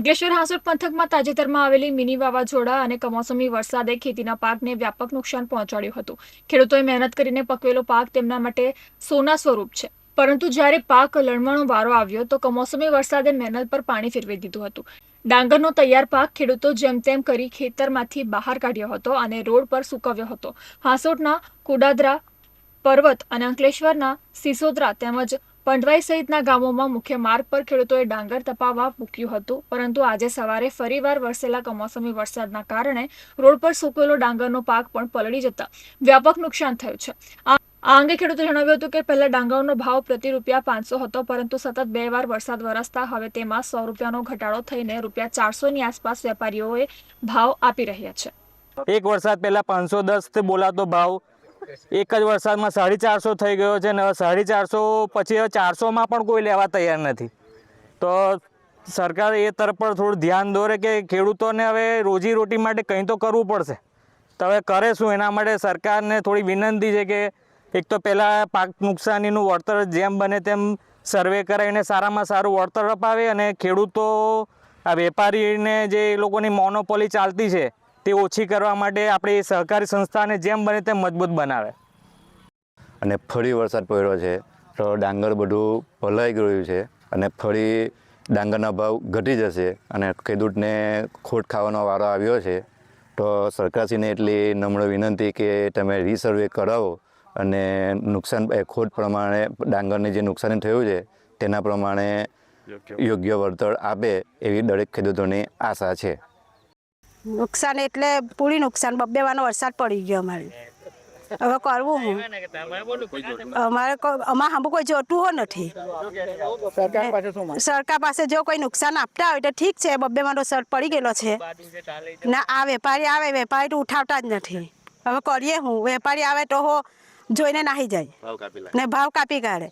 અંકલેશ્વર હાંસોટ પંથકમાં તાજેતરમાં આવેલી મિની વાવાઝોડા અને કમોસમી વરસાદે ખેતીના પાકને વ્યાપક નુકસાન પહોંચાડ્યું હતું। ખેડૂતોએ મહેનત કરીને પકવેલો પાક તેમના માટે સોના સ્વરૂપ છે, પરંતુ જ્યારે પાક લણવાનો વારો આવ્યો તો કમોસમી વરસાદે મહેનત પર પાણી ફેરવી દીધું હતું। ડાંગરનો તૈયાર પાક ખેડૂતો જેમ તેમ કરી ખેતરમાંથી બહાર કાઢ્યો હતો અને રોડ પર સૂકવ્યો હતો। હાંસોટના કુડાદરા પર્વત અને અંકલેશ્વરના સિસોદરા તેમજ પંડવાઈ સહિતના ગામોમાં મુખ્ય માર્ગ પર ખેડૂતોએ ડાંગર તપાવવા મૂક્યું હતું, પરંતુ આજે સવારે ફરીવાર વરસેલા કમોસમી વરસાદના કારણે રોડ પર સૂકેલો ડાંગરનો પાક પણ પલળી જતા વ્યાપક નુકસાન થયું છે। આ અંગે ખેડૂતોએ જણાવ્યું હતું કે પહેલા ડાંગરનો ભાવ પ્રતિ ₹500 હતો, પરંતુ સતત 2 વાર વરસાદ વરસતા હવે તેમાં ₹100નો ઘટાડો થઈને ₹400ની આસપાસ વેપારીઓએ ભાવ આપી રહ્યા છે। એક વરસાદ પહેલા 510 થી બોલાતો ભાવ એક જ વરસાદમાં 450 થઈ ગયો છે, અને 450 પછી 400માં પણ કોઈ લેવા તૈયાર નથી। તો સરકાર એ તરફ પર થોડું ધ્યાન દોરે કે ખેડૂતોને હવે રોજીરોટી માટે કંઈ તો કરવું પડશે। તો હવે કરે શું, એના માટે સરકારને થોડી વિનંતી છે કે એક તો પહેલાં પાક નુકસાનીનું વળતર જેમ બને તેમ સર્વે કરાવીને સારામાં સારું વળતર અપાવે, અને ખેડૂતો આ વેપારીને જે એ લોકોની મોનોપોલી ચાલતી છે તે ઓછી કરવા માટે આપણી સહકારી સંસ્થાને જેમ બને તેમ મજબૂત બનાવે। અને ફરી વરસાદ પડ્યો છે તો ડાંગર બધું પલળી ગયું છે, અને ફરી ડાંગરના ભાવ ઘટી જશે અને ખેડૂતને ખોટ ખાવાનો વારો આવ્યો છે। તો સરકારશ્રીને એટલી નમ્ર વિનંતી કે તમે રીસર્વે કરાવો અને નુકસાન ખોટ પ્રમાણે ડાંગરને જે નુકસાન થયું છે તેના પ્રમાણે યોગ્ય વળતર આપે એવી દરેક ખેડૂતોની આશા છે। નુકસાન એટલે પૂરી નુકસાન, બબ્બેવાનો વરસાદ પડી ગયો અમારે। હવે કરવું હું, અમારે સાંભળું કોઈ જોતું હો નથી। સરકાર પાસે જો કોઈ નુકસાન આપતા હોય તો ઠીક છે, બબ્બેવાનો વરસાદ પડી ગયેલો છે ના, આ વેપારી આવે, વેપારી તો ઉઠાવતા જ નથી। હવે કરીએ હું, વેપારી આવે તો હો જોઈને નાહી જાય ને ભાવ કાપી કાઢે।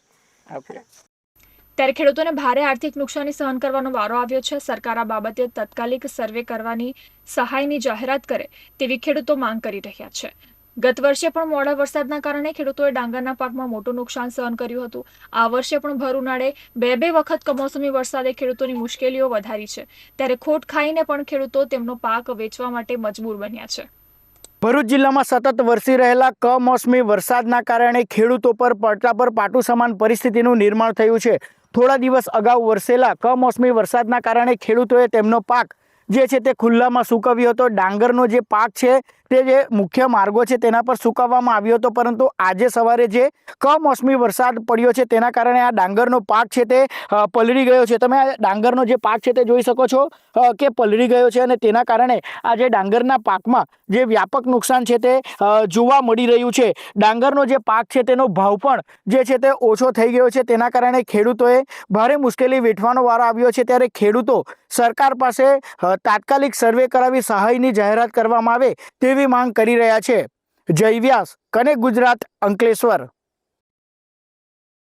ત્યારે ખેડૂતોને ભારે આર્થિક નુકસાની સહન કરવાનો વારો આવ્યો છે। સરકાર આ બાબતે તાત્કાલિક સર્વે કરવાની સહાયની જાહેરાત કરે તેવી ખેડૂતો માંગ કરી રહ્યા છે। ગત વર્ષે પણ મોડા વરસાદના કારણે ખેડૂતોએ ડાંગરના પાકમાં મોટું નુકસાન સહન કર્યું હતું। આ વર્ષે પણ ભર ઉનાળે બે વખત કમોસમી વરસાદે ખેડૂતોની મુશ્કેલીઓ વધારી છે, ત્યારે ખોટ ખાઈને પણ ખેડૂતો તેમનો પાક વેચવા માટે મજબૂર બન્યા છે। ભરૂચ જિલ્લામાં સતત વરસી રહેલા કમોસમી વરસાદના કારણે ખેડૂતો પર પડતા પર પાટું સમાન પરિસ્થિતિનું નિર્માણ થયું છે। થોડા દિવસ અગાઉ વરસેલા કમોસમી વરસાદના કારણે ખેડૂતોએ તેમનો પાક જે છે તે ખુલ્લામાં સૂકવ્યો હતો। ડાંગરનો જે પાક છે તે જે મુખ્ય માર્ગો છે તેના પર સૂકવવામાં આવ્યો હતો, પરંતુ આજે સવારે જે કમોસમી વરસાદ પડ્યો છે તેના કારણે આ ડાંગરનો પાક છે તે પલળી ગયો છે। તમે આ ડાંગરનો જે પાક છે તે જોઈ શકો છો કે પલળી ગયો છે, અને તેના કારણે આ જે ડાંગરના પાકમાં જે વ્યાપક નુકસાન છે તે જોવા મળી રહ્યું છે। ડાંગરનો જે પાક છે તેનો ભાવ પણ જે છે તે ઓછો થઈ ગયો છે, તેના કારણે ખેડૂતોએ ભારે મુશ્કેલી વેઠવાનો વારો આવ્યો છે। ત્યારે ખેડૂતો સરકાર પાસે તાત્કાલિક સર્વે કરાવી સહાયની જાહેરાત કરવામાં આવે તેવી માંગ કરી રહ્યા છે। જય વ્યાસ, કનેક્ટ ગુજરાત, અંકલેશ્વર।